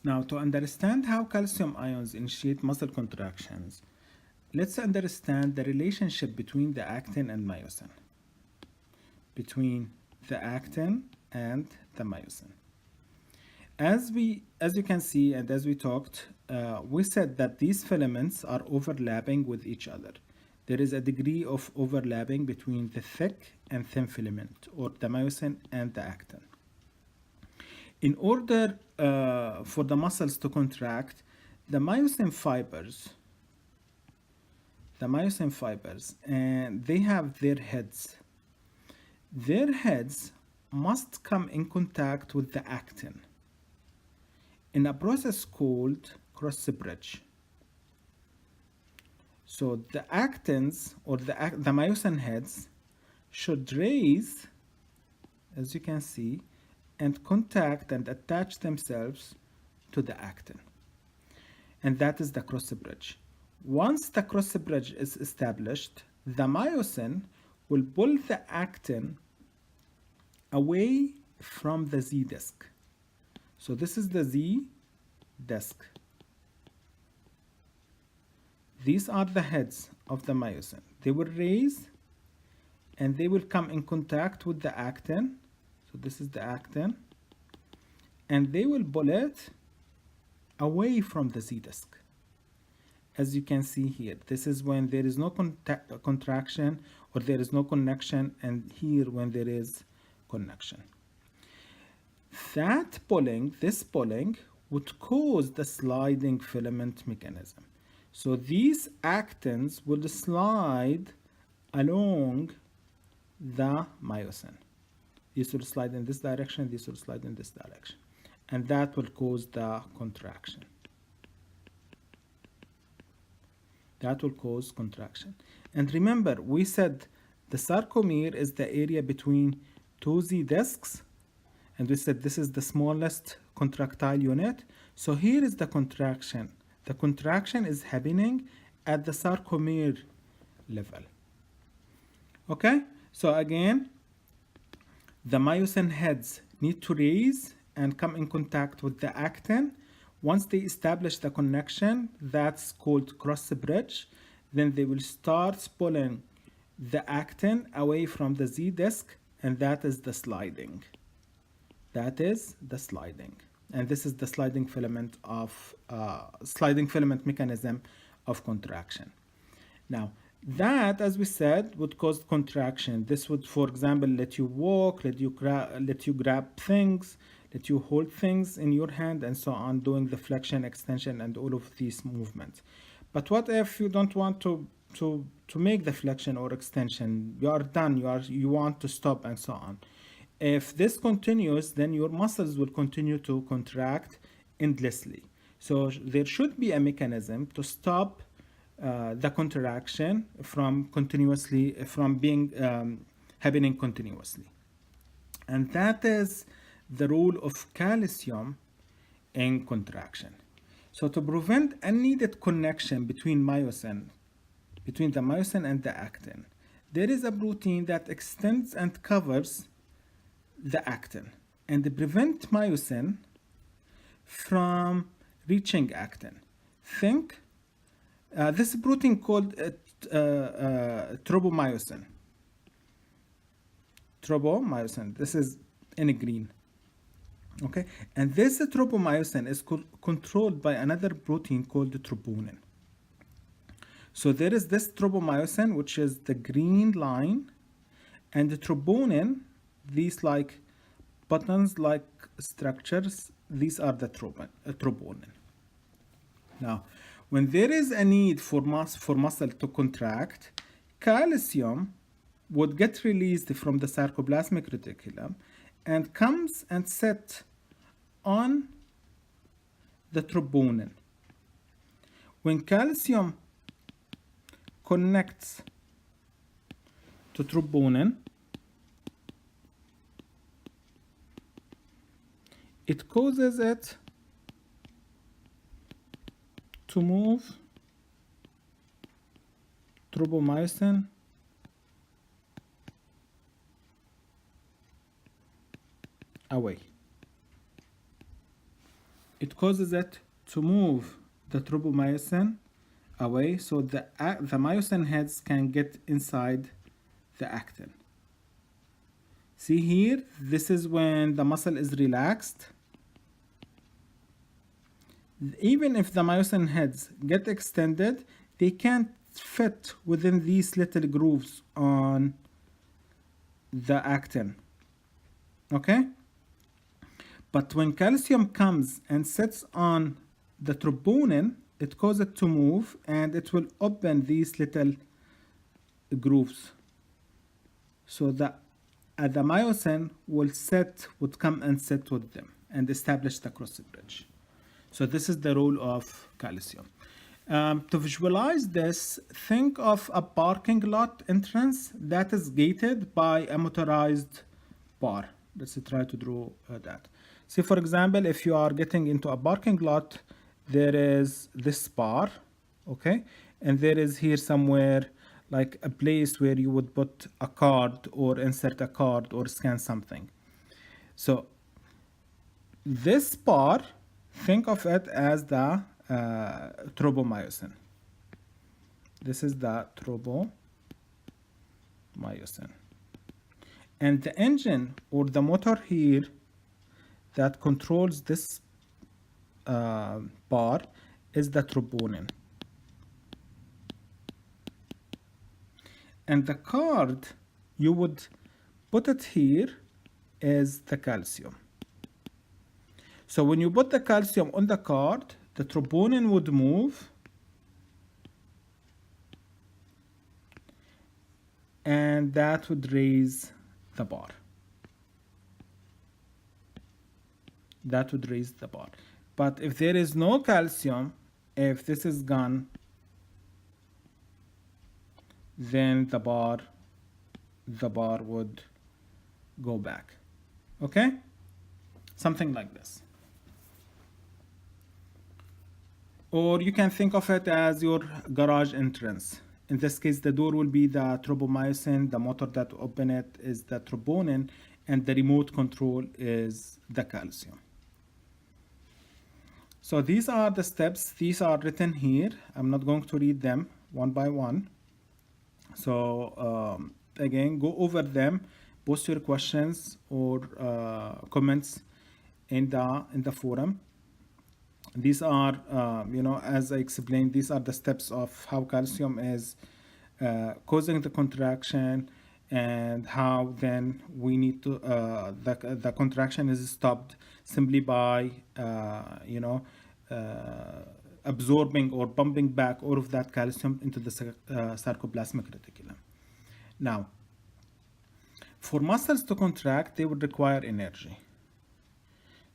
Now, to understand how calcium ions initiate muscle contractions, let's understand the relationship between the actin and myosin. Between the actin and the myosin. As you can see, and as we talked, we said that these filaments are overlapping with each other. There is a degree of overlapping between the thick and thin filament, or the myosin and the actin. In order for the muscles to contract, the myosin fibers, and they have their heads. Their heads must come in contact with the actin in a process called cross bridge. So the actins, or the myosin heads, should raise, as you can see, and contact and attach themselves to the actin. And that is the cross bridge. Once the cross bridge is established, the myosin will pull the actin away from the Z disc. So this is the Z disc. These are the heads of the myosin. They will raise and they will come in contact with the actin. So this is the actin. And they will pull it away from the Z disc. As you can see here, this is when there is no contraction, or there is no connection, and here when there is connection. This pulling would cause the sliding filament mechanism. So these actins will slide along the myosin. These will slide in this direction, these will slide in this direction. And that will cause the contraction. That will cause contraction. And remember, we said the sarcomere is the area between two Z discs. And we said this is the smallest contractile unit. So here is the contraction. The contraction is happening at the sarcomere level. Okay? So again, the myosin heads need to raise and come in contact with the actin. Once they establish the connection, that's called cross bridge, then they will start pulling the actin away from the Z disc, and that is the sliding. That is the sliding. And this is the sliding filament mechanism of contraction. Now, that, as we said, would cause contraction. This would, for example, let you walk, let you grab things, let you hold things in your hand, and so on, doing the flexion, extension, and all of these movements. But what if you don't want to make the flexion or extension? You are done. You want to stop, and so on. If this continues, then your muscles will continue to contract endlessly. So there should be a mechanism to stop the contraction from being happening continuously. And that is the role of calcium in contraction. So to prevent unneeded connection between the myosin and the actin, there is a protein that extends and covers the actin and prevent myosin from reaching actin. Think this protein called tropomyosin. This is in green. Okay, and this tropomyosin is controlled by another protein called troponin. So there is this tropomyosin, which is the green line, and the troponin, these like buttons-like structures, these are the troponin. Now, when there is a need for muscle to contract, calcium would get released from the sarcoplasmic reticulum and comes and sits on the troponin. When calcium connects to troponin, it causes it to move tropomyosin away. It causes it to move the tropomyosin away so the myosin heads can get inside the actin. See here, this is when the muscle is relaxed. Even if the myosin heads get extended, they can't fit within these little grooves on the actin. Okay? But when calcium comes and sits on the troponin, it causes it to move and it will open these little grooves. So the myosin would come and sit with them and establish the cross bridge. So this is the role of calcium. To visualize this, think of a parking lot entrance that is gated by a motorized bar. Let's try to draw that. See, for example, if you are getting into a parking lot, there is this bar, okay? And there is here somewhere like a place where you would put a card or insert a card or scan something. So this bar, think of it as the tropomyosin. This is the tropomyosin. And the engine or the motor here that controls this bar is the troponin. And the card you would put it here is the calcium. So when you put the calcium on the card, the troponin would move and that would raise the bar. That would raise the bar. But if there is no calcium, if this is gone, then the bar would go back. Okay? Something like this. Or you can think of it as your garage entrance. In this case, the door will be the tropomyosin, the motor that open it is the troponin, and the remote control is the calcium. So these are the steps. These are written here. I'm not going to read them one by one. So again, go over them, post your questions or comments in the forum. These are, as I explained, these are the steps of how calcium is causing the contraction and how then we need to, the contraction is stopped simply by, absorbing or pumping back all of that calcium into the sarcoplasmic reticulum. Now, for muscles to contract, they would require energy.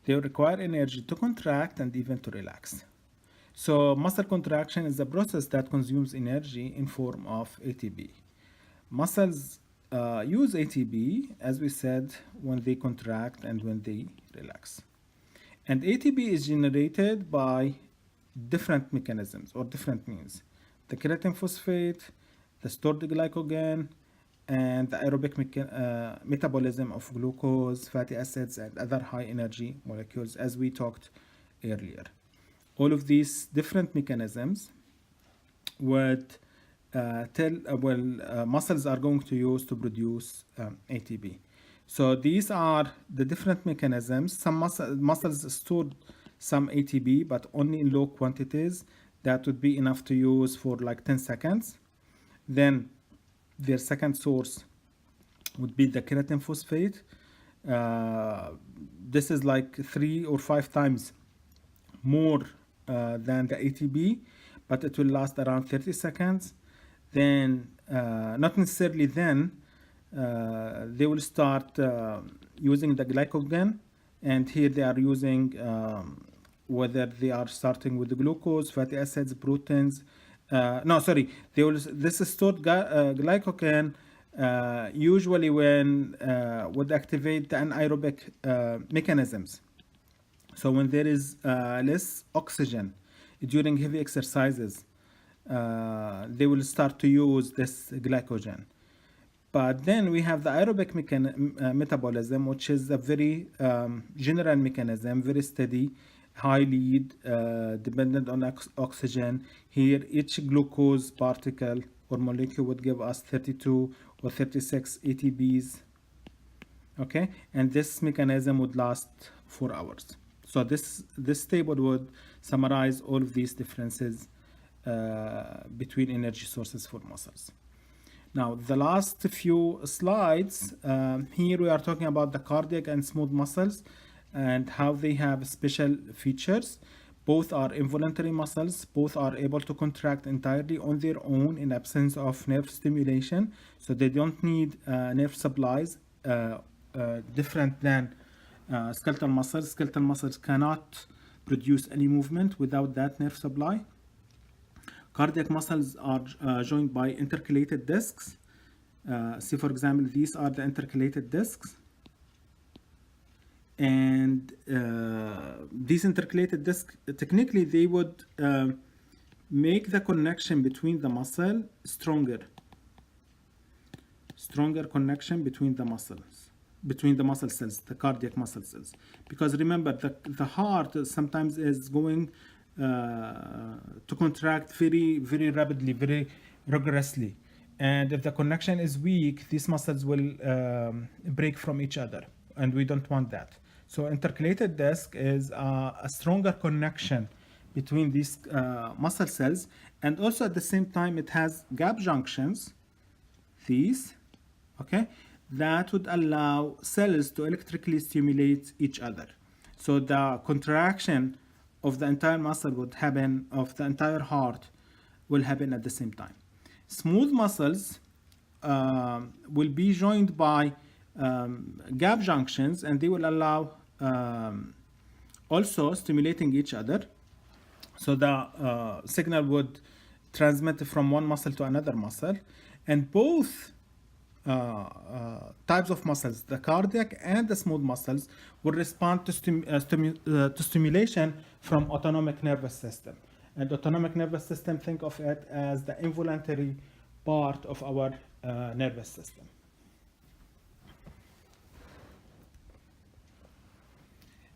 They require energy to contract and even to relax. So muscle contraction is a process that consumes energy in form of ATP. Muscles use ATP, as we said, when they contract and when they relax. And ATP is generated by different mechanisms or different means. The creatine phosphate, the stored glycogen, and the aerobic metabolism of glucose, fatty acids, and other high energy molecules, as we talked earlier. All of these different mechanisms would muscles are going to use to produce ATP. So these are the different mechanisms. Some muscles store some ATP, but only in low quantities. That would be enough to use for like 10 seconds. Then their second source would be the creatine phosphate. This is like 3 or 5 times more than the ATP, but it will last around 30 seconds. Then, not necessarily then, they will start using the glycogen, and here they are using whether they are starting with the glucose, fatty acids, proteins. This is stored glycogen usually when would activate the anaerobic mechanisms. So when there is less oxygen during heavy exercises, they will start to use this glycogen. But then we have the aerobic metabolism, which is a very general mechanism, very steady. high lead, dependent on oxygen. Here, each glucose particle or molecule would give us 32 or 36 ATPs. Okay, and this mechanism would last 4 hours. So this table would summarize all of these differences between energy sources for muscles. Now, the last few slides, here we are talking about the cardiac and smooth muscles and how they have special features. Both are involuntary muscles. Both are able to contract entirely on their own in absence of nerve stimulation. So they don't need nerve supplies, different than skeletal muscles. Skeletal muscles cannot produce any movement without that nerve supply. Cardiac muscles are joined by intercalated discs. See, for example, these are the intercalated discs. And these intercalated discs, technically, they would make the connection between the muscle stronger. Stronger connection between the muscles, between the muscle cells, the cardiac muscle cells. Because remember, the heart sometimes is going to contract very, very rapidly, very rigorously. And if the connection is weak, these muscles will break from each other, and we don't want that. So intercalated disc is a stronger connection between these muscle cells, and also at the same time it has gap junctions, these, okay, that would allow cells to electrically stimulate each other. So the contraction of the entire muscle would happen, of the entire heart will happen at the same time. Smooth muscles will be joined by gap junctions, and they will allow also stimulating each other. So the signal would transmit from one muscle to another muscle, and both types of muscles, the cardiac and the smooth muscles, will respond to stimulation from autonomic nervous system. And autonomic nervous system, think of it as the involuntary part of our nervous system.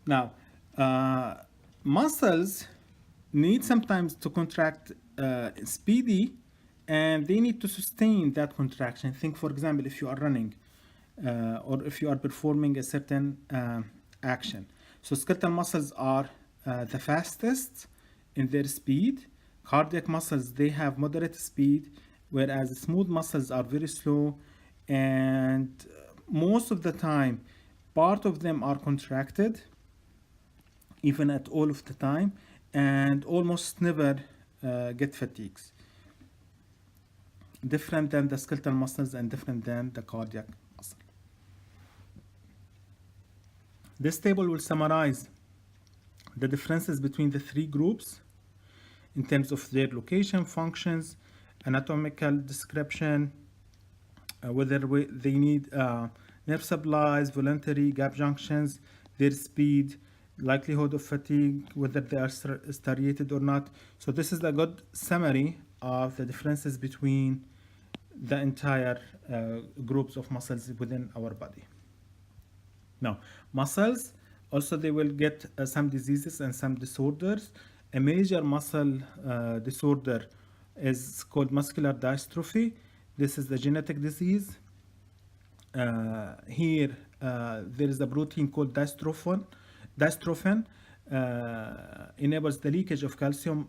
Now, muscles need sometimes to contract speedy, and they need to sustain that contraction. Think, for example, if you are running or if you are performing a certain action. So skeletal muscles are the fastest in their speed. Cardiac muscles, they have moderate speed, whereas smooth muscles are very slow, and most of the time, part of them are contracted, even at all of the time, and almost never get fatigues. Different than the skeletal muscles and different than the cardiac muscle. This table will summarize the differences between the three groups in terms of their location, functions, anatomical description, whether they need nerve supplies, voluntary gap junctions, their speed, likelihood of fatigue, whether they are striated or not. So this is a good summary of the differences between the entire groups of muscles within our body. Now, muscles also, they will get some diseases and some disorders. A major muscle disorder is called muscular dystrophy. This is the genetic disease. Here, there is a protein called dystrophin. Dystrophin enables the leakage of calcium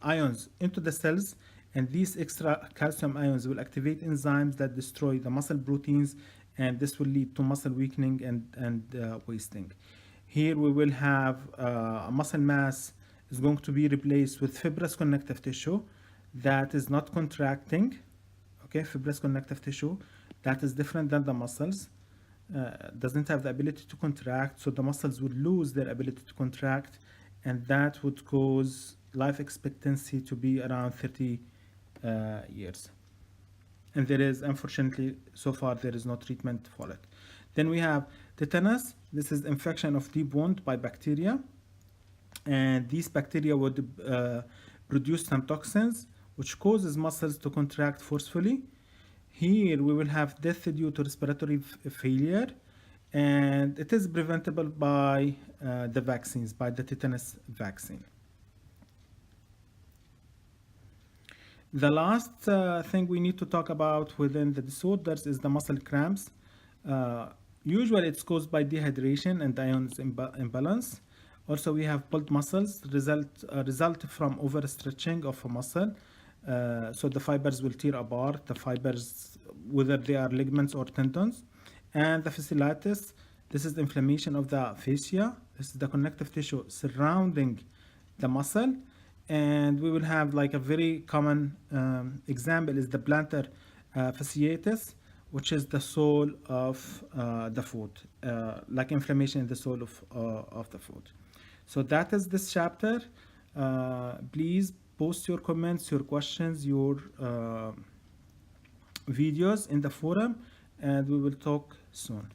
ions into the cells, and these extra calcium ions will activate enzymes that destroy the muscle proteins, and this will lead to muscle weakening and wasting. Here we will have a muscle mass is going to be replaced with fibrous connective tissue that is not contracting. Okay, fibrous connective tissue that is different than the muscles, doesn't have the ability to contract, so the muscles would lose their ability to contract, and that would cause life expectancy to be around 30 years. And there is, unfortunately, so far there is no treatment for it. Then we have tetanus. This is infection of deep wound by bacteria, and these bacteria would produce some toxins which causes muscles to contract forcefully. Here we will have death due to respiratory failure, and it is preventable by the vaccines, by the tetanus vaccine. The last thing we need to talk about within the disorders is the muscle cramps. Uh, Usually it's caused by dehydration and ions imbalance. Also, we have pulled muscles result from overstretching of a muscle. So the fibers will tear apart, the fibers, whether they are ligaments or tendons. And the fasciitis, this is the inflammation of the fascia. This is the connective tissue surrounding the muscle. And we will have like a very common example is the plantar fasciitis, which is the sole of the foot, like inflammation in the sole of the foot. So that is this chapter. Please post your comments, your questions, your videos in the forum, and we will talk soon.